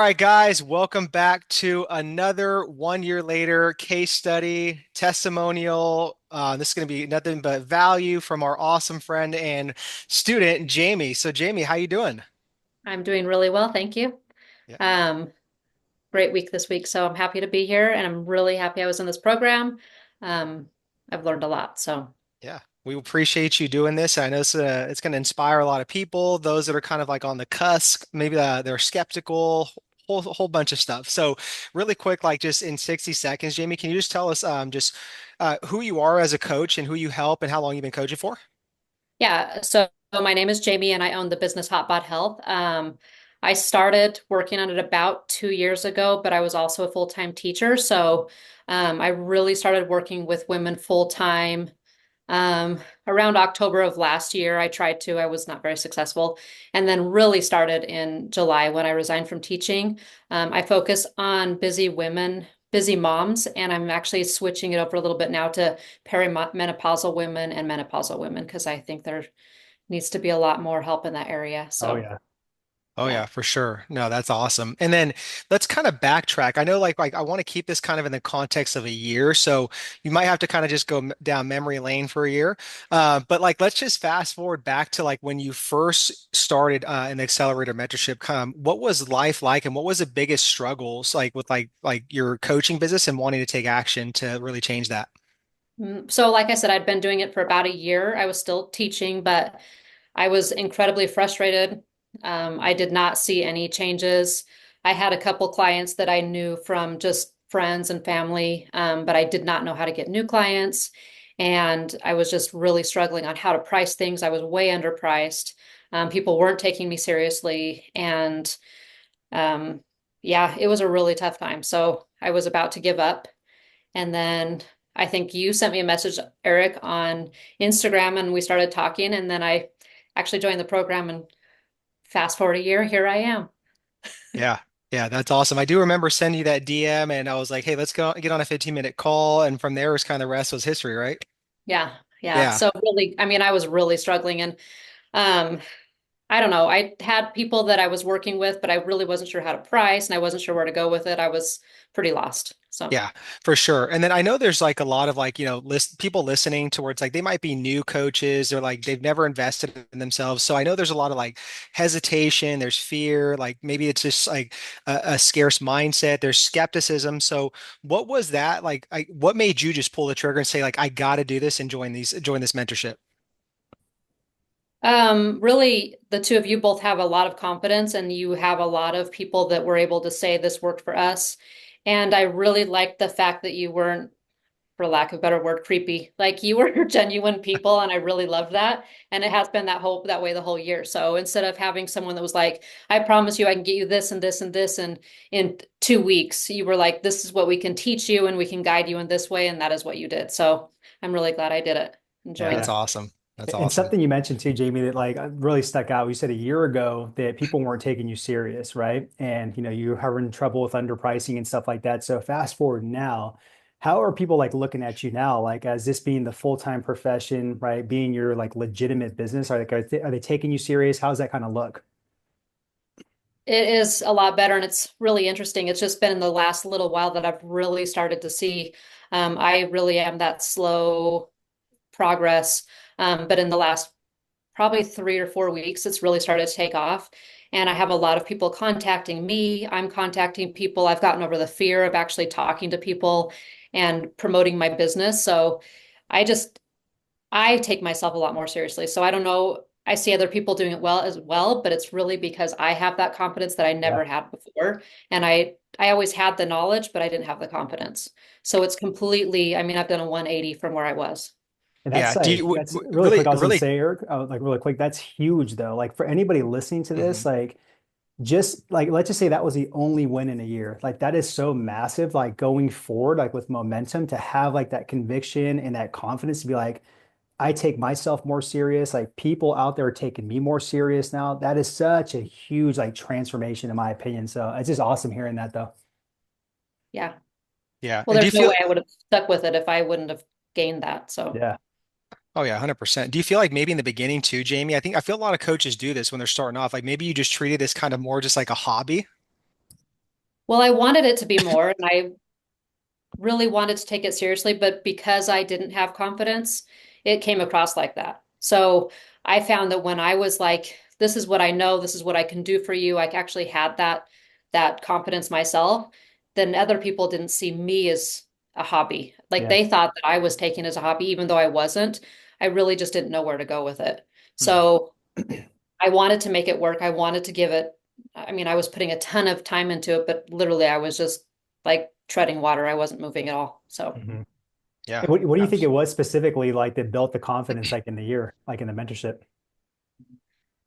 All right, guys, welcome back to another 1 year later case study testimonial. This is going to be nothing but value from our awesome friend and student, Jamie. So, Jamie, how you doing? I'm doing really well, thank you. Yeah, Um, Great week this week, so I'm happy to be here, and I'm really happy I was in this program. Um, I've learned a lot, so yeah. We appreciate you doing this. I know it's going to inspire a lot of people, those that are kind of like on the cusp, maybe they're skeptical, whole bunch of stuff. So, really quick, like just in 60 seconds, Jamie, can you just tell us just who you are as a coach and who you help and how long you've been coaching for? yeah. So my name is Jamie, and I own the business Hotbot Health. I started working on it about 2 years ago, but I was also a full-time teacher, so I really started working with women full-time. Around October of last year, I was not very successful, and then really started in July when I resigned from teaching. I focus on busy women, busy moms, and I'm actually switching it over a little bit now to perimenopausal women and menopausal women because I think there needs to be a lot more help in that area. Oh So, yeah. Oh yeah. yeah, for sure. No, that's awesome. And then let's kind of backtrack. I know like I want to keep this kind of in the context of a year, so you might have to kind of just go down memory lane for a year. But like let's just fast forward back to like when you first started in the accelerator mentorship. What was life like, and what was the biggest struggles like with like your coaching business and wanting to take action to really change that? So, like I said, I'd been doing it for about a year. I was still teaching, but I was incredibly frustrated. I did not see any changes. I had a couple clients that I knew from just friends and family, but I did not know how to get new clients. And I was just really struggling on how to price things. I was way underpriced. People weren't taking me seriously. And um, yeah, it was a really tough time. So I was about to give up. And then I think you sent me a message, Eric, on Instagram, and we started talking. And then I actually joined the program, and fast forward a year, here I am. Yeah. Yeah, that's awesome. I do remember sending you that DM and I was like, hey, let's go get on a 15-minute call. And from there was kind of the rest was history, right? Yeah, yeah. Yeah. So really, I mean, I was really struggling, and um, I don't know. I had people that I was working with, but I really wasn't sure how to price, and I wasn't sure where to go with it. I was pretty lost. So. Yeah, for sure. And then I know there's like a lot of like, people listening towards like they might be new coaches or like they've never invested in themselves. So I know there's a lot of like hesitation, there's fear, like maybe it's just like a scarce mindset, there's skepticism. So what was that like? What made you just pull the trigger and say like I got to do this and join this mentorship? Really, the two of you both have a lot of confidence, and you have a lot of people that were able to say this worked for us. And I really liked the fact that you weren't, for lack of a better word, creepy. Like you were genuine people, and I really loved that. And it has been that way the whole year. So instead of having someone that was like, "I promise you, I can get you this and this and this," and in 2 weeks, you were like, "This is what we can teach you, and we can guide you in this way," and that is what you did. So I'm really glad I did it. Enjoyed That's Yeah. it. awesome. That's And awesome. something you mentioned too, Jamie, that like really stuck out. You said a year ago that people weren't taking you serious, right? And you were having trouble with underpricing and stuff like that. So fast forward now, how are people like looking at you now, like as this being the full-time profession, right? Being your like legitimate business? Are they taking you serious? How's that kind of look? It is a lot better, and it's really interesting. It's just been in the last little while that I've really started to see. I really am that slow progress, but in the last probably 3 or 4 weeks, it's really started to take off. And I have a lot of people contacting me. I'm contacting people. I've gotten over the fear of actually talking to people and promoting my business. So I just I take myself a lot more seriously. So I don't know. I see other people doing it well as well, but it's really because I have that confidence that I Yeah. never had before. And I always had the knowledge, but I didn't have the confidence. So it's completely, I mean, I've done a 180 from where I was. And Yeah. that's Do you like that's really really quick. I was gonna really say, Eric, like really quick, that's huge though. Like for anybody listening to mhm. this, like just like let's just say that was the only win in a year. Like that is so massive, like going forward, like with momentum to have like that conviction and that confidence to be like, I take myself more serious. Like people out there are taking me more serious now. That is such a huge like transformation in my opinion. So it's just awesome hearing that though. Yeah. Yeah. Well, And do there's you no feel way I would have stuck with it if I wouldn't have gained that. So. Yeah. Oh yeah, 100%. Do you feel like maybe in the beginning too, Jamie? I feel a lot of coaches do this when they're starting off. Like maybe you just treated this kind of more just like a hobby. Well, I wanted it to be more, and I really wanted to take it seriously, but because I didn't have confidence, it came across like that. So I found that when I was like, this is what I know, this is what I can do for you, I actually had that confidence myself, then other people didn't see me as a hobby. Like Yeah. they thought that I was taking it as a hobby, even though I wasn't. I really just didn't know where to go with it. Hmm. So I wanted to make it work. I wanted to give it, I mean, I was putting a ton of time into it, but literally I was just like treading water. I wasn't moving at all. So, Mhm. Yeah. And what do you think it was specifically like that built the confidence like in the year, like in the mentorship?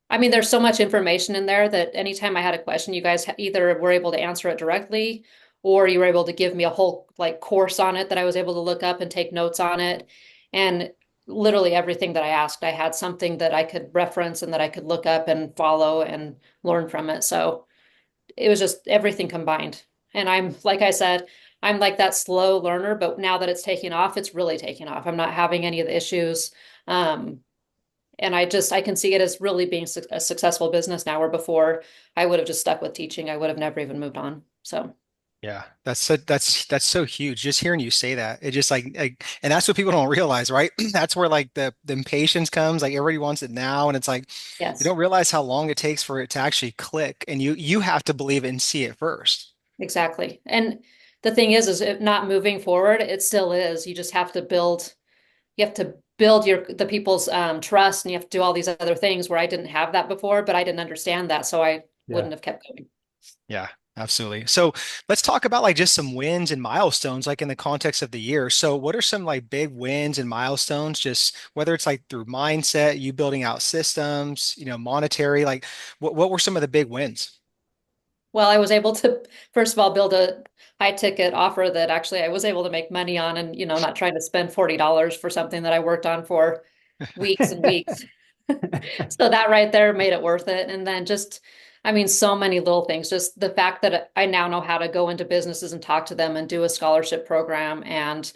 I mean, there's so much information in there that anytime I had a question, you guys either were able to answer it directly or you were able to give me a whole like course on it that I was able to look up and take notes on it. And literally everything that I asked, I had something that I could reference and that I could look up and follow and learn from it. So it was just everything combined. And I'm, like I said, I'm like that slow learner, but now that it's taking off, it's really taking off. I'm not having any of the issues. Um, and I can see it as really being a successful business now, where before I would have just stuck with teaching. I would have never even moved on. So, Yeah, that's so huge. Just hearing you say that, it just and that's what people don't realize, right? That's where like the impatience comes. Like everybody wants it now, and it's like they yes, don't realize how long it takes for it to actually click, and you have to believe it and see it first. exactly. And the thing is if not moving forward, it still is. You just have to build, you have to build the people's trust and you have to do all these other things where I didn't have that before, but I didn't understand that. So I Yeah. wouldn't have kept going. Yeah, absolutely. So let's talk about like just some wins and milestones, like in the context of the year. So what are some like big wins and milestones, just whether it's like through mindset, you building out systems, monetary, like what were some of the big wins? Well, I was able to, first of all, build a high ticket offer that actually I was able to make money on and, not trying to spend $40 for something that I worked on for weeks and weeks. So that right there made it worth it. And then just, I mean, so many little things. Just the fact that I now know how to go into businesses and talk to them and do a scholarship program and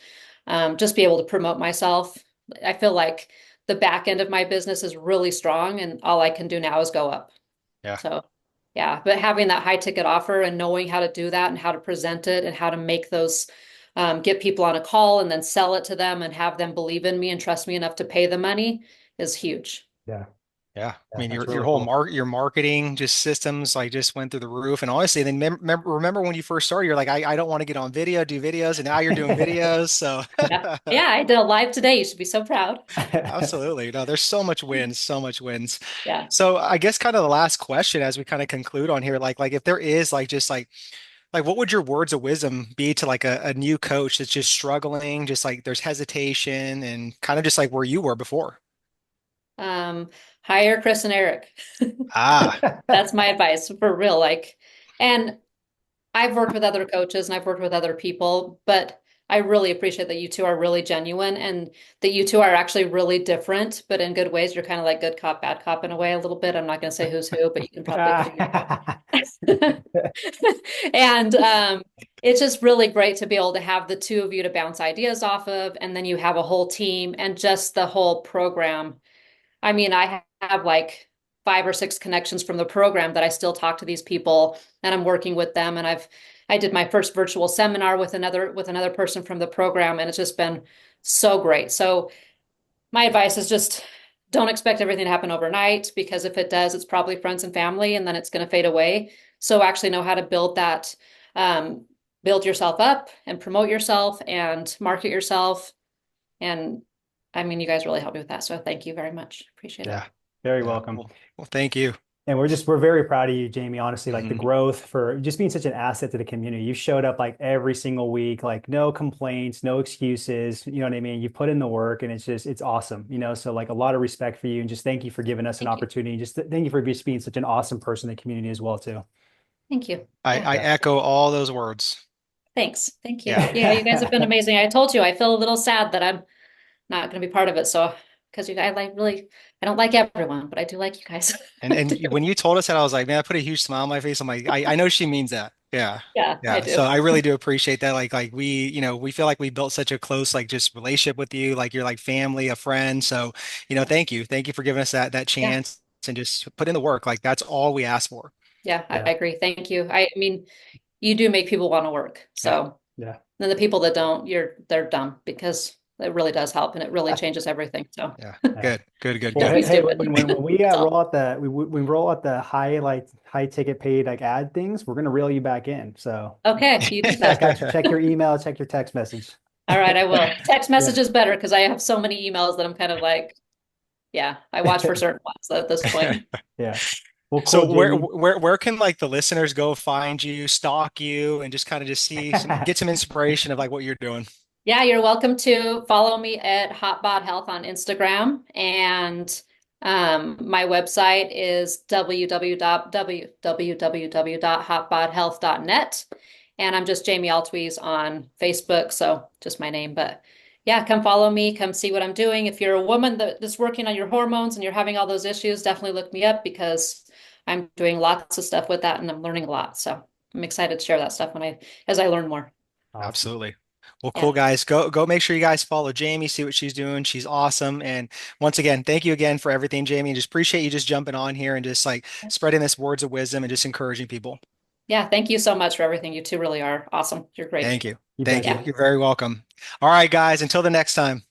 just be able to promote myself. I feel like the back end of my business is really strong and all I can do now is go up. Yeah. So yeah, but having that high ticket offer and knowing how to do that and how to present it and how to make those get people on a call and then sell it to them and have them believe in me and trust me enough to pay the money is huge. Yeah. Yeah. I Yeah. mean, That's your really whole cool. your marketing just systems like just went through the roof. And honestly, then remember when you first started, you're like, I don't want to get on video, do videos, and now you're doing videos. So Yeah. Yeah, I did a live today. You should be so proud. absolutely. No, there's so much wins, so much wins. Yeah. So I guess kind of the last question as we kind of conclude on here, like if there is like just like what would your words of wisdom be to like a new coach that's just struggling, just like there's hesitation and kind of just like where you were before? Um, Hire Chris and Eric. Ah, That's my advice for real. Like, and I've worked with other coaches and I've worked with other people, but I really appreciate that you two are really genuine and that you two are actually really different, but in good ways. You're kind of like good cop, bad cop in a way, a little bit. I'm not going to say who's who, but you can probably figure it out. And it's just really great to be able to have the two of you to bounce ideas off of, and then you have a whole team and just the whole program. I mean, I have like 5 or 6 connections from the program that I still talk to these people and I'm working with them. And I did my first virtual seminar with another person from the program, and it's just been so great. So my advice is just don't expect everything to happen overnight, because if it does, it's probably friends and family and then it's going to fade away. So actually know how to build that, um, build yourself up and promote yourself and market yourself. And I mean, you guys really helped me with that. So thank you very much. Appreciate it. yeah, Very yeah. welcome. Well, thank you. And we're very proud of you, Jamie, honestly, like the Mhm. growth for just being such an asset to the community. You showed up like every single week, like no complaints, no excuses. You know what I mean? You put in the work and it's awesome, So like a lot of respect for you and just thank you for giving us an Thank you. opportunity. Just thank you for just being such an awesome person in the community as well, too. Thank you. I, Yeah. I Yeah. echo all those words. Thanks. Thank you. Yeah, you guys have been Yeah. amazing. I told you I feel a little sad that I'm not going to be part of it. So, because you guys like really, I don't like everyone, but I do like you guys. And when you told us that, I was like, man, I put a huge smile on my face. I'm like, I know she means that. Yeah. Yeah, I Yeah. do. So I really do appreciate that. Like we feel like we built such a close, like just relationship with you. Like you're like family, a friend. So, Yeah. thank you. Thank you for giving us that Yeah. chance and just put in the work. Like that's all we ask for. Yeah, I Yeah. agree. Thank you. I mean, you do make people want to work. Yeah. So Yeah. then the people that don't, they're dumb because it really does help and it really changes everything. So Yeah. Yeah. Good. Good. Good. Well, just Good. be hey, stupid. when we That's all. roll out the we roll out the high ticket paid like ad things, we're gonna reel you back in. So Okay, you do check that. out check your email, check your text message. All right, I will. Text Yeah. message is better because I have so many emails that I'm kind of like, yeah, I watch for certain ones at this point. Yeah. Well, So cool, Jamie. where can like the listeners go find you, stalk you, and just kind of just see get some inspiration of like what you're doing? Yeah, you're welcome to follow me at Hotbod Health on Instagram. And my website is www.hotbodhealth.net. And I'm just Jamie Altwies on Facebook. So just my name. But yeah, come follow me, come see what I'm doing. If you're a woman that's working on your hormones and you're having all those issues, definitely look me up because I'm doing lots of stuff with that and I'm learning a lot. So I'm excited to share that stuff as I learn more. Awesome. Absolutely. Well, cool Yeah. guys. Go make sure you guys follow Jamie, see what she's doing. She's awesome. And once again, thank you again for everything, Jamie. And just appreciate you just jumping on here and just like spreading this words of wisdom and just encouraging people. Yeah, thank you so much for everything. You two really are awesome. You're great. Thank you. You Thank betcha. you. Yeah. You're very welcome. All right, guys, until the next time.